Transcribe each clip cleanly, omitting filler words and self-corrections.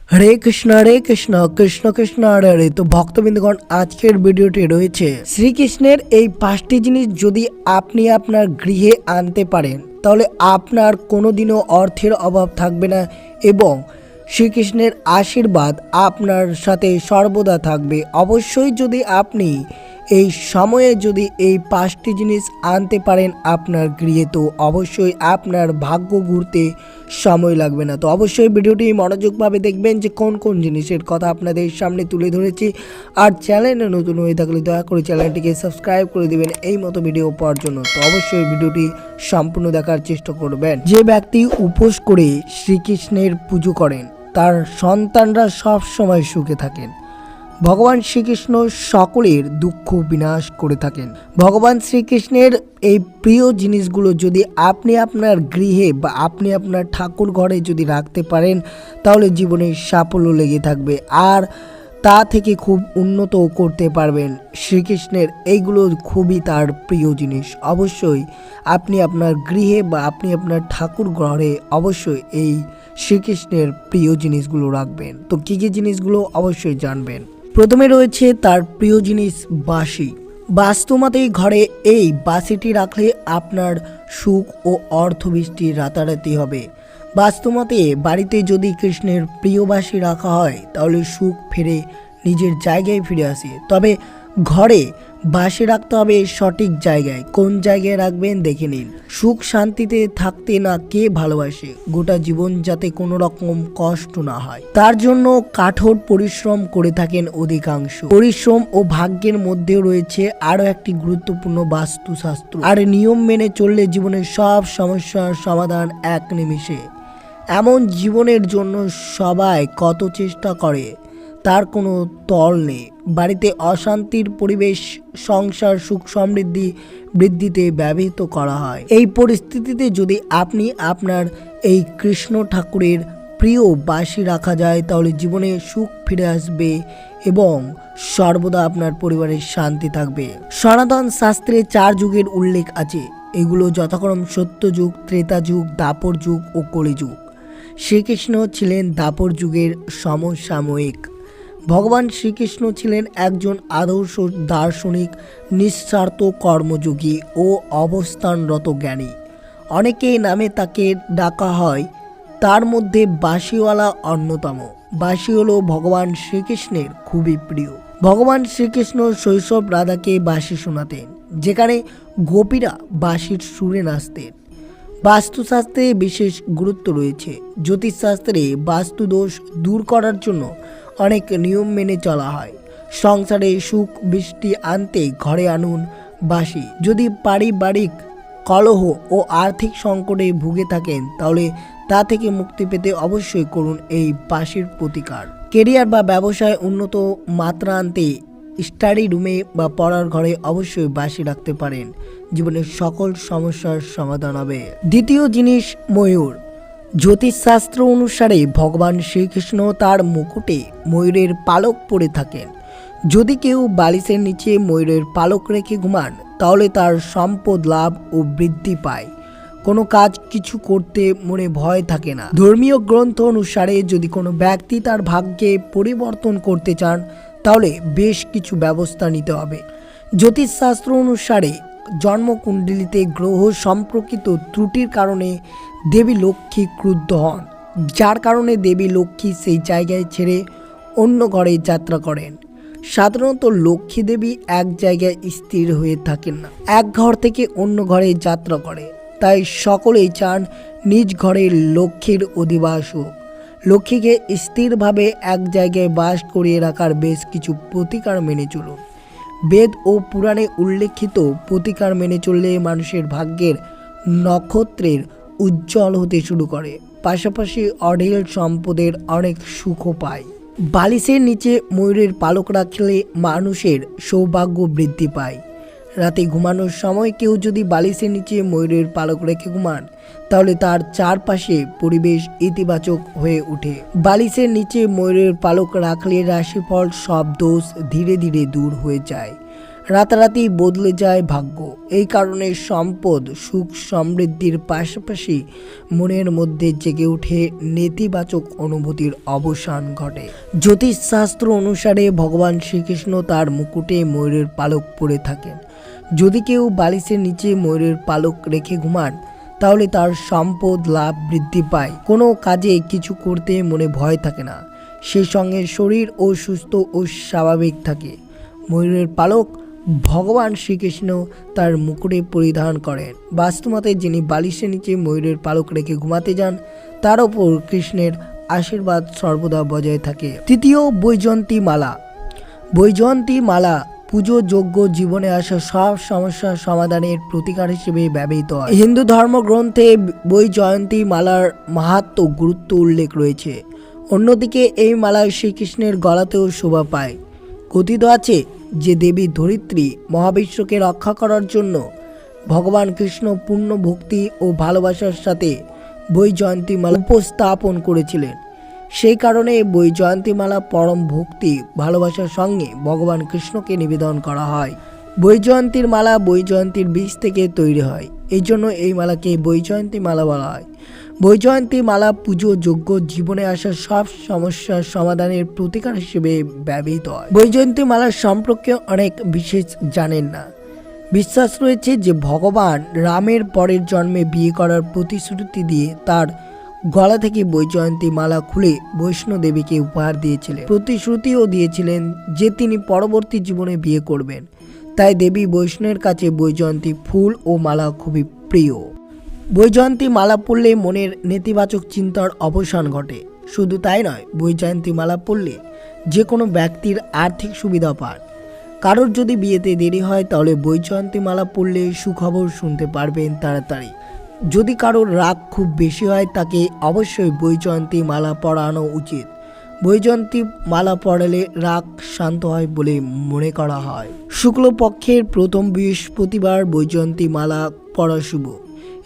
হরে কৃষ্ণ কৃষ্ণ কৃষ্ণ হরে হরে। তো ভক্তবৃন্দগণ, আজকের ভিডিওটি রয়েছে শ্রীকৃষ্ণের এই 5টি জিনিস যদি আপনি আপনার গৃহে আনতে পারেন তাহলে আপনার কোনোদিনও অর্থের অভাব থাকবে না এবং শ্রীকৃষ্ণের আশীর্বাদ আপনার সাথে সর্বদা থাকবে। অবশ্যই যদি আপনি এই সময়ে যদি এই 5টি জিনিস আনতে পারেন আপনার গৃহে, তো অবশ্যই আপনার ভাগ্য ঘুরতে সময় লাগবে না। তো অবশ্যই ভিডিওটি মনোযোগভাবে দেখবেন যে কোন কোন জিনিসের কথা আপনাদের সামনে তুলে ধরেছি। আর চ্যানেলে নতুন হয়ে থাকলে দয়া করে চ্যানেলটিকে সাবস্ক্রাইব করে দেবেন এই মতো ভিডিও পাওয়ার জন্য। তো অবশ্যই ভিডিওটি সম্পূর্ণ দেখার চেষ্টা করবেন। যে ব্যক্তি উপোস করে শ্রীকৃষ্ণের পুজো করেন তার সন্তানরা সব সময় সুখে থাকেন। ভগবান শ্রীকৃষ্ণ সকলের দুঃখ বিনাশ করে থাকেন। ভগবান শ্রীকৃষ্ণের এই প্রিয় জিনিসগুলো যদি আপনি আপনার গৃহে বা আপনি আপনার ঠাকুর ঘরে যদি রাখতে পারেন তাহলে জীবনে সাফল্য লেগে থাকবে আর তা থেকে খুব উন্নতও করতে পারবেন। শ্রীকৃষ্ণের এইগুলো খুবই তার প্রিয় জিনিস। অবশ্যই আপনি আপনার গৃহে বা আপনি আপনার ঠাকুর ঘরে অবশ্যই এই শ্রীকৃষ্ণের প্রিয় জিনিসগুলো রাখবেন। তো কী কী জিনিসগুলো অবশ্যই জানবেন। প্রথমে রয়েছে তার প্রিয় জিনিস বাঁশি। বাস্তুমতেই ঘরে এই বাঁশিটি রাখলে আপনার সুখ ও অর্থবৃষ্টি রাতারাতি হবে। বাস্তুমতে বাড়িতে যদি কৃষ্ণের প্রিয় বাঁশি রাখা হয় তাহলে সুখ ফিরে নিজের জায়গায় ফিরে আসে। তবে ঘরে বাঁশি রাখতে হবে সঠিক জায়গায়। কোন জায়গায় রাখবেন দেখে নিন। সুখ শান্তিতে থাকতে না কে ভালোবাসে, গোটা জীবন যাতে কোনো রকম কষ্ট না হয় তার জন্য কঠোর পরিশ্রম করে থাকেন অধিকাংশ। পরিশ্রম ও ভাগ্যের মধ্যেও রয়েছে আরো একটি গুরুত্বপূর্ণ বাস্তুশাস্ত্র। আর নিয়ম মেনে চললে জীবনের সব সমস্যার সমাধান এক নিমিষে। এমন জীবনের জন্য সবাই কত চেষ্টা করে তার কোনো তল নেই। বাড়িতে অশান্তির পরিবেশ সংসার সুখ সমৃদ্ধি বৃদ্ধিতে ব্যবহৃত করা হয়। এই পরিস্থিতিতে যদি আপনি আপনার এই কৃষ্ণ ঠাকুরের প্রিয় বাঁশি রাখা যায় তাহলে জীবনে সুখ ফিরে আসবে এবং সর্বদা আপনার পরিবারের শান্তি থাকবে। সনাতন শাস্ত্রে 4 যুগের উল্লেখ আছে। এগুলো যথাক্রম সত্যযুগ, ত্রেতা যুগ, দ্বাপর যুগ ও কলিযুগ। শ্রীকৃষ্ণ ছিলেন দ্বাপর যুগের সমসাময়িক। ভগবান শ্রীকৃষ্ণ ছিলেন একজন আদর্শ দার্শনিক, নিঃস্বার্থ কর্মযোগী ও অবস্থানরত জ্ঞানী। অনেকেই নামে তাকে ডাকা হয়, তার মধ্যে বাঁশিওয়ালা অন্যতম। বাঁশি হলো ভগবান শ্রীকৃষ্ণের খুবই প্রিয়। ভগবান শ্রীকৃষ্ণ শৈশব রাধাকে বাঁশি শোনাতেন, যেখানে গোপীরা বাঁশির সুরে নাচতেন। বাস্তুশাস্ত্রে বিশেষ গুরুত্ব রয়েছে। জ্যোতিষশাস্ত্রে বাস্তুদোষ দূর করার জন্য অনেক নিয়ম মেনে চলা হয়। সংসারে সুখ বৃষ্টি আনতে ঘরে আনুন বাঁশি। যদি পারিবারিক কলহ ও আর্থিক সংকটে ভুগে থাকেন তাহলে তা থেকে মুক্তি পেতে অবশ্যই করুন এই বাঁশির প্রতিকার। কেরিয়ার বা ব্যবসায় উন্নত মাত্রা আনতে স্টাডি রুমে বা পড়ার ঘরে অবশ্যই বাঁশি রাখতে পারেন। জীবনের সকল সমস্যার সমাধান হবে। দ্বিতীয় জিনিস ময়ূর। জ্যোতিষশাস্ত্র অনুসারে ভগবান শ্রীকৃষ্ণ তার মুকুটে ময়ূরের পালক পরে থাকেন। যদি কেউ বালিশের নিচে ময়ূরের পালক রেখে ঘুমান তাহলে তার সম্পদ লাভ ও বৃদ্ধি পায়। কোনো কাজ কিছু করতে মনে ভয় থাকে না। ধর্মীয় গ্রন্থ অনুসারে যদি কোনো ব্যক্তি তার ভাগ্যে পরিবর্তন করতে চান তাহলে বেশ কিছু ব্যবস্থা নিতে হবে। জ্যোতিষশাস্ত্র অনুসারে জন্মকুণ্ডলিতে গ্রহ সম্পর্কিত ত্রুটির কারণে দেবী লক্ষ্মী ক্রুদ্ধ হন, যার কারণে দেবী লক্ষ্মী সেই জায়গায় ছেড়ে অন্য ঘরে যাত্রা করেন। সাধারণত লক্ষ্মী দেবী এক জায়গায় স্থির হয়ে থাকেন না, এক ঘর থেকে অন্য ঘরে যাত্রা করে। তাই সকলেই চান নিজ ঘরে লক্ষ্মীর অধিবাস হোক। লক্ষ্মীকে স্থিরভাবে এক জায়গায় বাস করিয়ে রাখার বেশ কিছু প্রতিকার মেনে চলুন। বেদ ও পুরাণে উল্লেখিত প্রতিকার মেনে চললে মানুষের ভাগ্যের নক্ষত্রের উজ্জ্বল হতে শুরু করে, পাশাপাশি অঢেল সম্পদের অনেক সুখও পায়। বালিশের নিচে ময়ূরের পালক রাখলে মানুষের সৌভাগ্য বৃদ্ধি পায়। রাতে ঘুমানোর সময় কেউ যদি বালিশের নিচে ময়ূরের পালক রেখে ঘুমান তাহলে তার চারপাশে পরিবেশ ইতিবাচক হয়ে ওঠে। বালিশের নিচে ময়ূরের পালক রাখলে রাশিফল সব দোষ ধীরে ধীরে দূর হয়ে যায়। রাতারাতি বদলে যায় ভাগ্য। এই কারণে সম্পদ, সুখ, সমৃদ্ধির পাশাপাশি মনের মধ্যে জেগে ওঠে নেতিবাচক অনুভূতির অবসান ঘটে। জ্যোতিষশাস্ত্র অনুসারে ভগবান শ্রীকৃষ্ণ তার মুকুটে ময়ূরের পালক পরে থাকেন। যদি কেউ বালিশের নিচে ময়ূরের পালক রেখে ঘুমান তাহলে তার সম্পদ লাভ বৃদ্ধি পায়, কোনো কাজে কিছু করতে মনে ভয় থাকে না, সেই সঙ্গে শরীর ও সুস্থ ও স্বাভাবিক থাকে। ময়ূরের পালক ভগবান শ্রীকৃষ্ণ তার মুকুটে পরিধান করেন। বাস্তুমতে যিনি বালিশের নিচে ময়ূরের পালক রেখে ঘুমাতে যান তার ওপর কৃষ্ণের আশীর্বাদ সর্বদা বজায় থাকে। তৃতীয়, বৈজয়ন্তী মালা। বৈজয়ন্তী মালা পুজো যোগ্য জীবনে আসা সব সমস্যার সমাধানের প্রতিকার হিসেবে ব্যবহৃত হয়। হিন্দু ধর্মগ্রন্থে বৈজয়ন্তী মালার মাহাত্ম্য গুরুত্ব উল্লেখ রয়েছে। অন্যদিকে এই মালা শ্রীকৃষ্ণের গলাতেও শোভা পায়। কথিত আছে যে দেবী ধরিত্রী মহাবিশ্বকে রক্ষা করার জন্য ভগবান কৃষ্ণ পূর্ণ ভক্তি ও ভালোবাসার সাথে বৈজয়ন্তী মালা উপস্থাপন করেছিলেন। সেই কারণে বৈজয়ন্তী মালা পরম ভক্তি ভালোবাসার সঙ্গে ভগবান কৃষ্ণকে নিবেদন করা হয়। বৈজয়ন্তীর মালা বৈজয়ন্তীর বীজ থেকে তৈরি হয়, এই জন্য এই মালাকে বৈজয়ন্তী মালা বলা হয়। বৈজয়ন্তী মালা পুজো যোগ্য জীবনে আসা সব সমস্যার সমাধানের প্রতিকার হিসেবে ব্যবহৃত হয়। বৈজয়ন্তী মালার সম্পর্কে অনেক বিশেষ জানেন না। বিশ্বাস রয়েছে যে ভগবান রামের পরের জন্মে বিয়ে করার প্রতিশ্রুতি দিয়ে তার গলা থেকে বৈজয়ন্তী মালা খুলে বৈষ্ণোদেবীকে উপহার দিয়েছিলেন। প্রতিশ্রুতিও দিয়েছিলেন যে তিনি পরবর্তী জীবনে বিয়ে করবেন। তাই দেবী বৈষ্ণবের কাছে বৈজয়ন্তী ফুল ও মালা খুবই প্রিয়। বৈজয়ন্তী মালা পরলে মনের নেতিবাচক চিন্তার অবসান ঘটে। শুধু তাই নয়, বৈজয়ন্তী মালা পরলে যে কোনো ব্যক্তির আর্থিক সুবিধা পান। কারোর যদি বিয়েতে দেরি হয় তাহলে বৈজয়ন্তী মালা পরলে সুখবর শুনতে পারবেন তাড়াতাড়ি। যদি কারোর রাগ খুব বেশি হয় তাকে অবশ্যই বৈজয়ন্তী মালা পরানো উচিত। বৈজয়ন্তী মালা পরালে রাগ শান্ত হয় বলে মনে করা হয়। শুক্লপক্ষের প্রথম বৃহস্পতিবার বৈজয়ন্তী মালা পরা শুভ।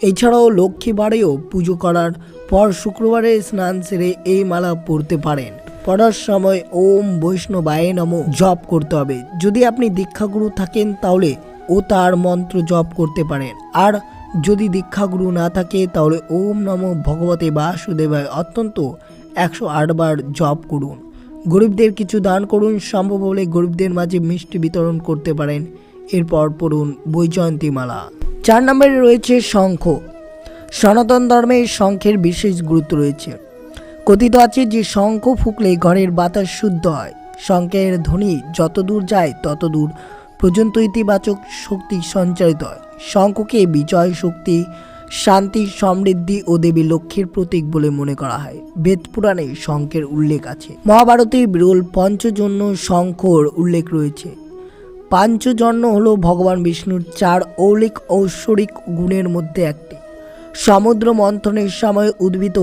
এছাড়াও লক্ষ্মীবারেও পুজো করার পর শুক্রবারে স্নান সেরে এই মালা পরতে পারেন। পড়ার সময় ওম বৈষ্ণবায় নমঃ জপ করতে হবে। যদি আপনি দীক্ষাগুরু থাকেন তাহলে ও তার মন্ত্র জপ করতে পারেন, আর যদি দীক্ষাগুরু না থাকে তাহলে ওম নমঃ ভগবতে বাসুদেবায় অত্যন্ত 108 বার জপ করুন। গরিবদের কিছু দান করুন, সম্ভব হলে গরিবদের মাঝে মিষ্টি বিতরণ করতে পারেন। এরপর পড়ুন বৈজয়ন্তী মালা। 4 নম্বরে রয়েছে শঙ্খ। সনাতন ধর্মে শঙ্খের বিশেষ গুরুত্ব রয়েছে। কথিত আছে যে শঙ্খ ফুঁকলে ঘরের বাতাস শুদ্ধ হয়। শঙ্খের ধ্বনি যত দূর যায় তত দূর পর্যন্ত ইতিবাচক শক্তি সঞ্চারিত হয়। শঙ্খকে বিজয়, শক্তি, শান্তি, সমৃদ্ধি ও দেবী লক্ষ্মীর প্রতীক বলে মনে করা হয়। বেদ পুরাণে শঙ্খের উল্লেখ আছে। মহাভারতে বিরল পঞ্চজন্য শঙ্খর উল্লেখ রয়েছে। পাঞ্চজন্য হলো ভগবান বিষ্ণুর 4 অলৌকিক ঐশ্বরিক গুণের মধ্যে একটি। সমুদ্র মন্থনের সময় উদ্ভূত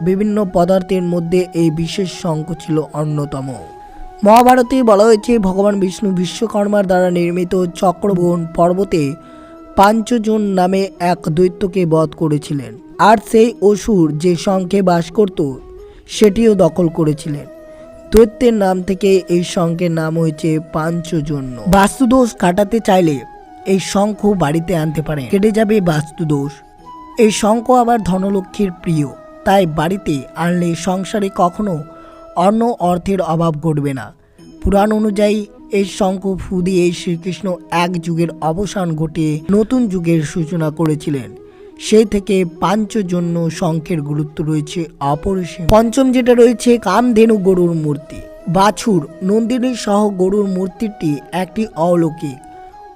বিভিন্ন পদার্থের মধ্যে এই বিশেষ শঙ্খ ছিল অন্যতম। মহাভারতে বলা হয়েছে ভগবান বিষ্ণু বিশ্বকর্মার দ্বারা নির্মিত চক্রবন পর্বতে পাঞ্চজন নামে এক দৈত্যকে বধ করেছিলেন, আর সেই অসুর যে শঙ্খে বাস করত সেটিও দখল করেছিলেন। দৈত্যের নাম থেকে এই শঙ্খের নাম হয়েছে পাঞ্চজন্য। বাস্তুদোষ কাটাতে চাইলে এই শঙ্খ বাড়িতে আনতে পারেন, কেটে যাবে বাস্তুদোষ। এই শঙ্খ আবার ধনলক্ষ্মীর প্রিয়, তাই বাড়িতে আনলে সংসারে কখনো অন্য অর্থের অভাব ঘটবে না। পুরাণ অনুযায়ী এই শঙ্খ ফু দিয়ে শ্রীকৃষ্ণ এক যুগের অবসান ঘটিয়ে নতুন যুগের সূচনা করেছিলেন। সেই থেকে পাঞ্চজন্য শঙ্খের গুরুত্ব রয়েছে অপরিসীম। পঞ্চম যেটা রয়েছে কামধেনু গরুর মূর্তি। বাছুর, নন্দিনী সহ গরুর মূর্তিটি একটি অলৌকিক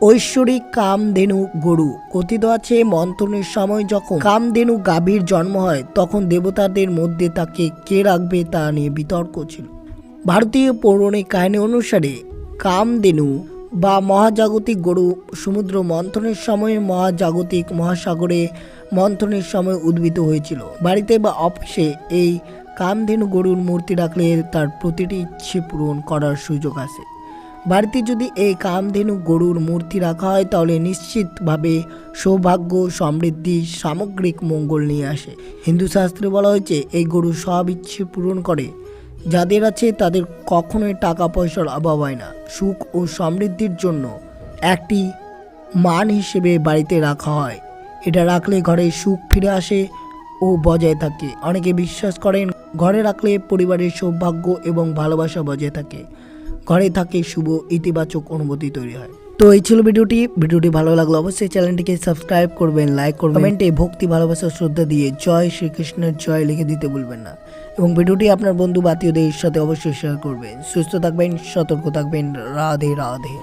ঐশ্বরিক কামধেনু গরু। কথিত আছে মন্থনের সময় যখন কামধেনু গাভীর জন্ম হয় তখন দেবতাদের মধ্যে তাকে কে রাখবে তা নিয়ে বিতর্ক ছিল। ভারতীয় পৌরাণিক কাহিনী অনুসারে কামধেনু বা মহাজাগতিক গরু সমুদ্র মন্থনের সময় মহাজাগতিক মহাসাগরে মন্থনের সময় উদ্ভূত হয়েছিল। বাড়িতে বা অফিসে এই কামধেনু গরুর মূর্তি রাখলে তার প্রতিটি ইচ্ছে পূরণ করার সুযোগ আছে। বাড়িতে যদি এই কামধেনু গরুর মূর্তি রাখা হয় তাহলে নিশ্চিতভাবে সৌভাগ্য, সমৃদ্ধি, সামগ্রিক মঙ্গল নিয়ে আসে। হিন্দু শাস্ত্রে বলা হয়েছে এই গরু সব ইচ্ছে পূরণ করে। যাদের আছে তাদের কখনোই টাকা পয়সার অভাব হয় না। সুখ ও সমৃদ্ধির জন্য একটি মান হিসেবে বাড়িতে রাখা হয়। এটা রাখলে ঘরে সুখ ফিরে আসে ও বজায় থাকে। অনেকে বিশ্বাস করেন ঘরে রাখলে পরিবারের সৌভাগ্য এবং ভালোবাসা বজায় থাকে, ঘরে থাকে শুভ ইতিবাচক অনুভূতি তৈরি হয়। তো এই ছিল ভিডিওটি ভালো লাগলো অবশ্যই চ্যানেলটিকে সাবস্ক্রাইব করবেন, লাইক করবেন, কমেন্টে ভক্তি ভালোবাসা শ্রদ্ধা দিয়ে জয় শ্রীকৃষ্ণের জয় লিখে দিতে ভুলবেন না এবং ভিডিওটি আপনার বন্ধু বাতিওদের সাথে অবশ্যই শেয়ার করবেন। সুস্থ থাকবেন, সতর্ক থাকবেন। রাধে রাধে।